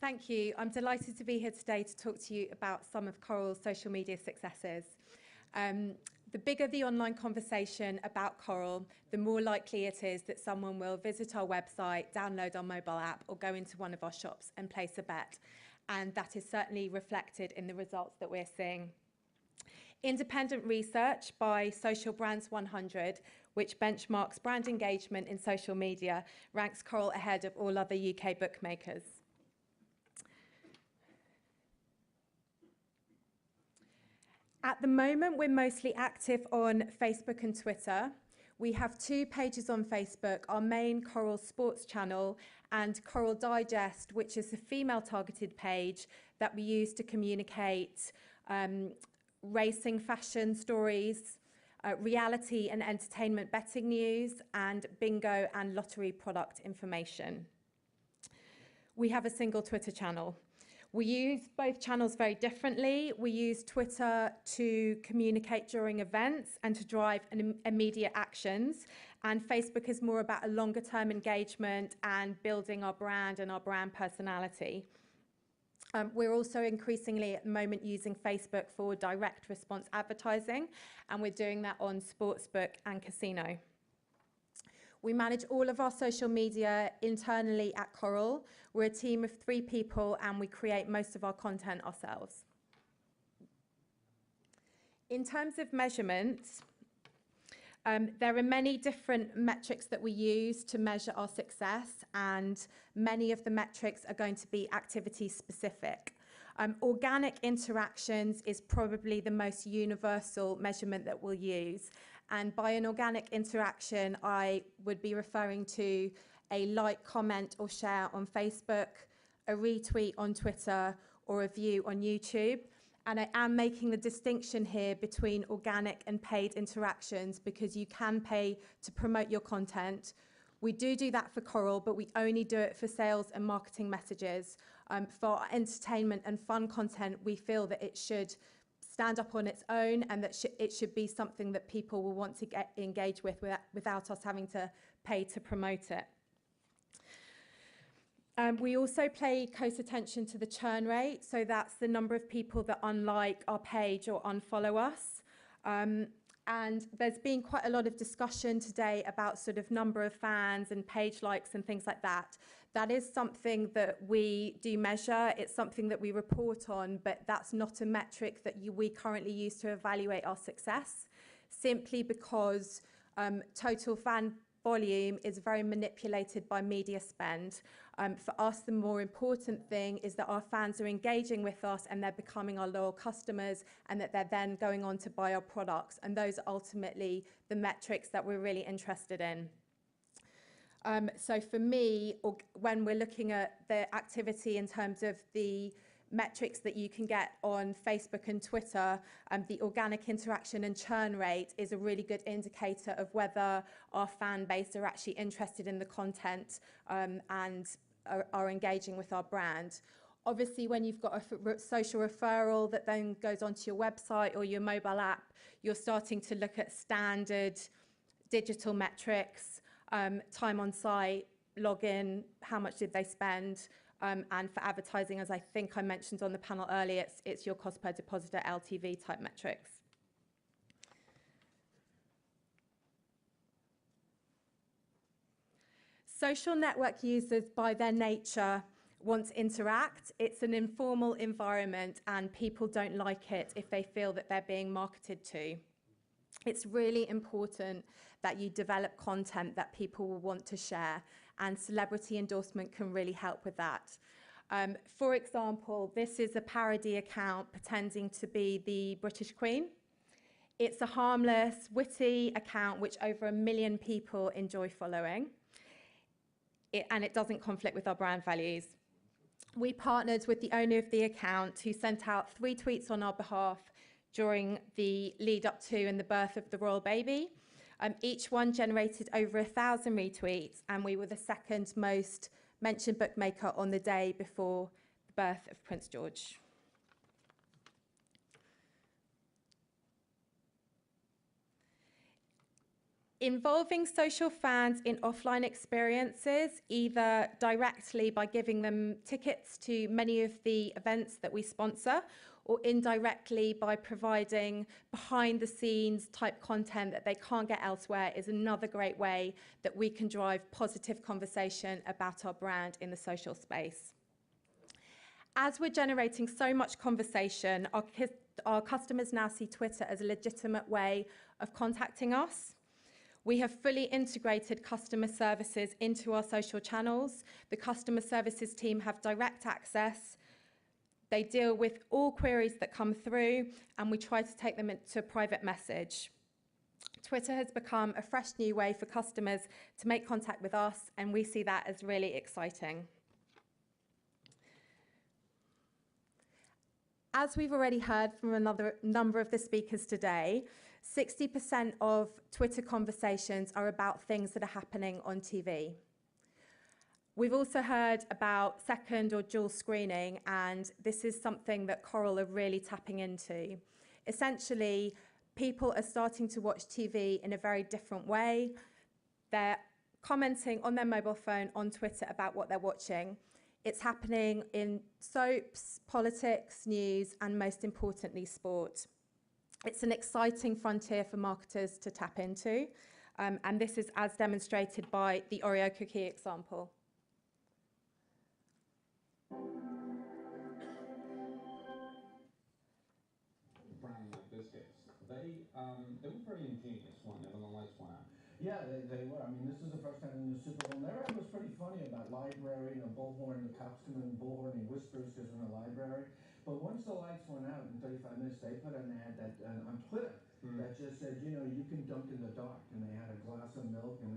Thank you. I'm delighted to be here today to talk to you about some of Coral's social media successes. The bigger the online conversation about Coral, the more likely it is that someone will visit our website, download our mobile app, or go into one of our shops and place a bet. And that is certainly reflected in the results that we're seeing. Independent research by Social Brands 100, which benchmarks brand engagement in social media, ranks Coral ahead of all other UK bookmakers. At the moment, we're mostly active on Facebook and Twitter. We have 2 pages on Facebook, our main Coral Sports channel and Coral Digest, which is a female-targeted page that we use to communicate racing fashion stories, reality and entertainment betting news, and bingo and lottery product information. We have a single Twitter channel. We use both channels very differently. We use Twitter to communicate during events and to drive immediate actions. And Facebook is more about a longer term engagement and building our brand and our brand personality. We're also increasingly at the moment using Facebook for direct response advertising, and we're doing that on sportsbook and casino. We manage all of our social media internally at Coral. We're a team of 3 people and we create most of our content ourselves. In terms of measurements, there are many different metrics that we use to measure our success, and many of the metrics are going to be activity specific. Organic interactions is probably the most universal measurement that we'll use. And by an organic interaction, I would be referring to a like, comment, or share on Facebook, a retweet on Twitter, or a view on YouTube. And I am making the distinction here between organic and paid interactions because you can pay to promote your content. We do that for Coral, but we only do it for sales and marketing messages. For our entertainment and fun content, we feel that it should stand up on its own and that it should be something that people will want to engage with without us having to pay to promote it. We also pay close attention to the churn rate, so that's the number of people that unlike our page or unfollow us. And there's been quite a lot of discussion today about sort of number of fans and page likes and things like that. That is something that we do measure. It's something that we report on, but that's not a metric that we currently use to evaluate our success, simply because total fan volume is very manipulated by media spend. For us, the more important thing is that our fans are engaging with us and they're becoming our loyal customers and that they're then going on to buy our products. And those are ultimately the metrics that we're really interested in. So for me, when we're looking at the activity in terms of the metrics that you can get on Facebook and Twitter, the organic interaction and churn rate is a really good indicator of whether our fan base are actually interested in the content and are engaging with our brand. Obviously, when you've got a social referral that then goes onto your website or your mobile app, you're starting to look at standard digital metrics, time on site, login, how much did they spend, and for advertising, as I think I mentioned on the panel earlier, it's your cost per depositor, LTV type metrics. Social network users, by their nature, want to interact. It's an informal environment and people don't like it if they feel that they're being marketed to. It's really important that you develop content that people will want to share, and celebrity endorsement can really help with that. For example, this is a parody account pretending to be the British Queen. It's a harmless, witty account which over 1 million people enjoy following. And it doesn't conflict with our brand values. We partnered with the owner of the account who sent out 3 tweets on our behalf during the lead up to and the birth of the royal baby. Each one generated over 1,000 retweets, and we were the 2nd most mentioned bookmaker on the day before the birth of Prince George. Involving social fans in offline experiences, either directly by giving them tickets to many of the events that we sponsor, or indirectly by providing behind the scenes type content that they can't get elsewhere, is another great way that we can drive positive conversation about our brand in the social space. As we're generating so much conversation, our customers now see Twitter as a legitimate way of contacting us. We have fully integrated customer services into our social channels. The customer services team have direct access. They deal with all queries that come through, and we try to take them into a private message. Twitter has become a fresh new way for customers to make contact with us, and we see that as really exciting. As we've already heard from another number of the speakers today, 60% of Twitter conversations are about things that are happening on TV. We've also heard about second or dual screening, and this is something that Coral are really tapping into. Essentially, people are starting to watch TV in a very different way. They're commenting on their mobile phone on Twitter about what they're watching. It's happening in soaps, politics, news, and most importantly, sport. It's an exciting frontier for marketers to tap into, and this is as demonstrated by the Oreo cookie example. Brand like biscuits, they were very ingenious, weren't they, when the lights went out? Yeah, they were. I mean, this is the first time in the Super Bowl. Their ad was pretty funny about library and a bullhorn. The cops come in, bullhorn, he whispers because we're in a library. But once the lights went out in 35 minutes, they put an ad that on Twitter that just said, you know, you can dunk in the dark. And they had a glass of milk and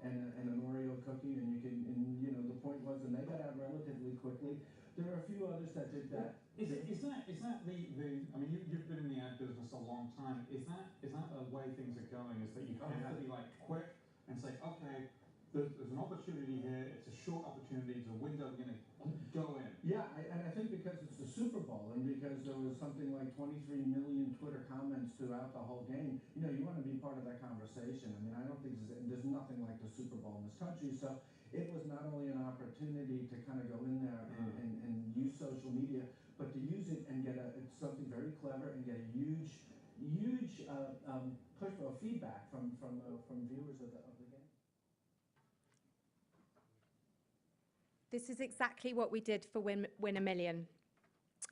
an Oreo cookie, and you can, and you know, the point was, and they got out relatively quickly. There are a few others that did that. Is that the I mean, you've been in the ad business a long time. Is that the way things are going? Is that you have to be like quick and say, okay, there's an opportunity here. It's a short opportunity. It's a window. We're going to go in. Yeah, and I think because it's the Super Bowl and because there was something like 23 million Twitter comments throughout the whole game, you know, you want to be part of that conversation. I mean, I don't think there's nothing like the Super Bowl in this country. So it was not only an opportunity to kind of go in there and use social media, but to use it and get something very clever and get a huge push or feedback from viewers of the game. This is exactly what we did for Win a Million.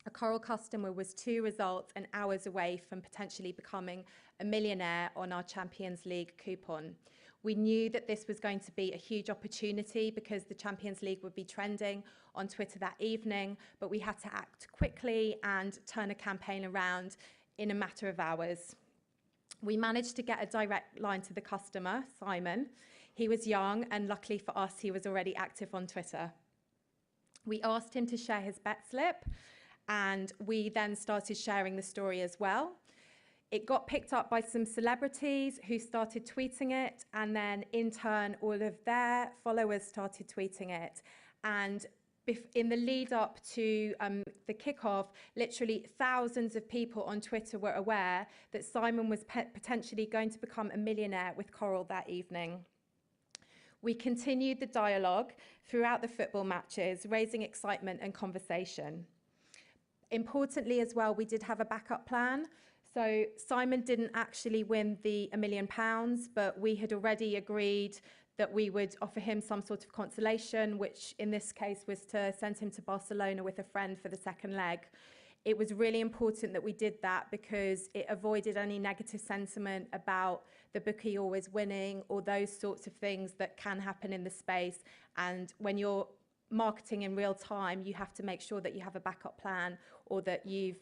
A Coral customer was 2 results and hours away from potentially becoming a millionaire on our Champions League coupon. We knew that this was going to be a huge opportunity because the Champions League would be trending on Twitter that evening, but we had to act quickly and turn a campaign around in a matter of hours. We managed to get a direct line to the customer, Simon. He was young, and luckily for us, he was already active on Twitter. We asked him to share his bet slip, and we then started sharing the story as well. It got picked up by some celebrities who started tweeting it, and then in turn, all of their followers started tweeting it. And in the lead up to the kickoff, literally thousands of people on Twitter were aware that Simon was potentially going to become a millionaire with Coral that evening. We continued the dialogue throughout the football matches, raising excitement and conversation. Importantly as well, we did have a backup plan. So Simon didn't actually win the £1 million, but we had already agreed that we would offer him some sort of consolation, which in this case was to send him to Barcelona with a friend for the second leg. It was really important that we did that because it avoided any negative sentiment about the bookie always winning or those sorts of things that can happen in the space. And when you're marketing in real time, you have to make sure that you have a backup plan or that you've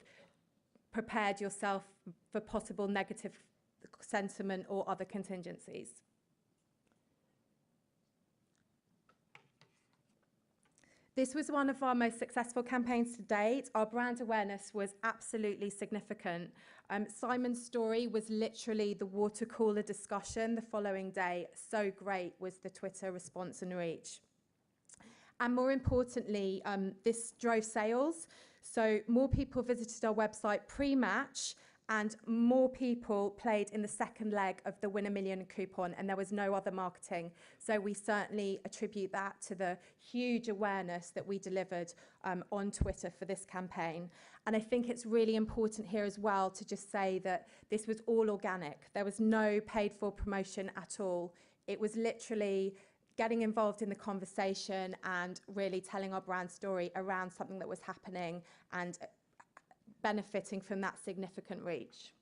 prepared yourself for possible negative sentiment or other contingencies. This was one of our most successful campaigns to date. Our brand awareness was absolutely significant. Simon's story was literally the water cooler discussion the following day. So great was the Twitter response and reach. And more importantly, this drove sales. So more people visited our website pre-match and more people played in the second leg of the Win a Million coupon, and there was no other marketing. So we certainly attribute that to the huge awareness that we delivered on Twitter for this campaign. And I think it's really important here as well to just say that this was all organic. There was no paid for promotion at all. It was literally getting involved in the conversation and really telling our brand story around something that was happening and benefiting from that significant reach.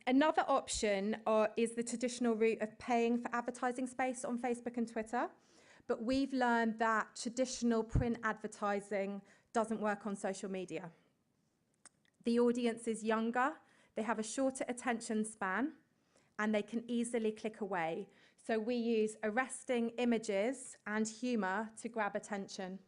Another option is the traditional route of paying for advertising space on Facebook and Twitter, but we've learned that traditional print advertising doesn't work on social media. The audience is younger, they have a shorter attention span, and they can easily click away. So we use arresting images and humor to grab attention.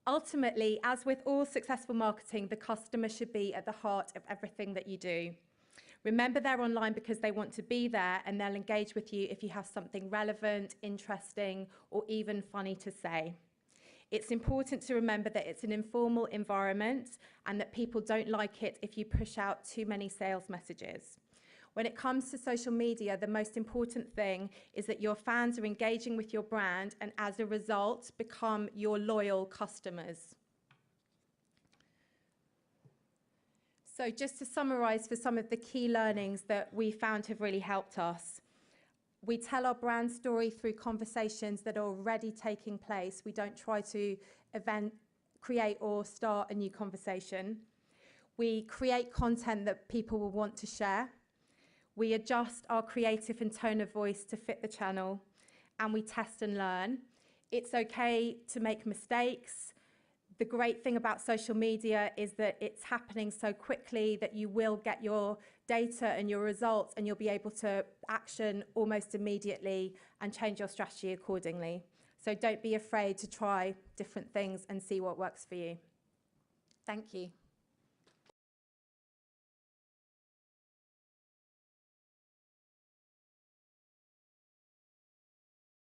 Ultimately, as with all successful marketing, the customer should be at the heart of everything that you do. Remember, they're online because they want to be there, and they'll engage with you if you have something relevant, interesting, or even funny to say. It's important to remember that it's an informal environment and that people don't like it if you push out too many sales messages. When it comes to social media, the most important thing is that your fans are engaging with your brand and as a result become your loyal customers. So just to summarize for some of the key learnings that we found have really helped us. We tell our brand story through conversations that are already taking place. We don't try to create or start a new conversation. We create content that people will want to share. We adjust our creative and tone of voice to fit the channel, and we test and learn. It's okay to make mistakes. The great thing about social media is that it's happening so quickly that you will get your data and your results, and you'll be able to action almost immediately and change your strategy accordingly. So don't be afraid to try different things and see what works for you. Thank you.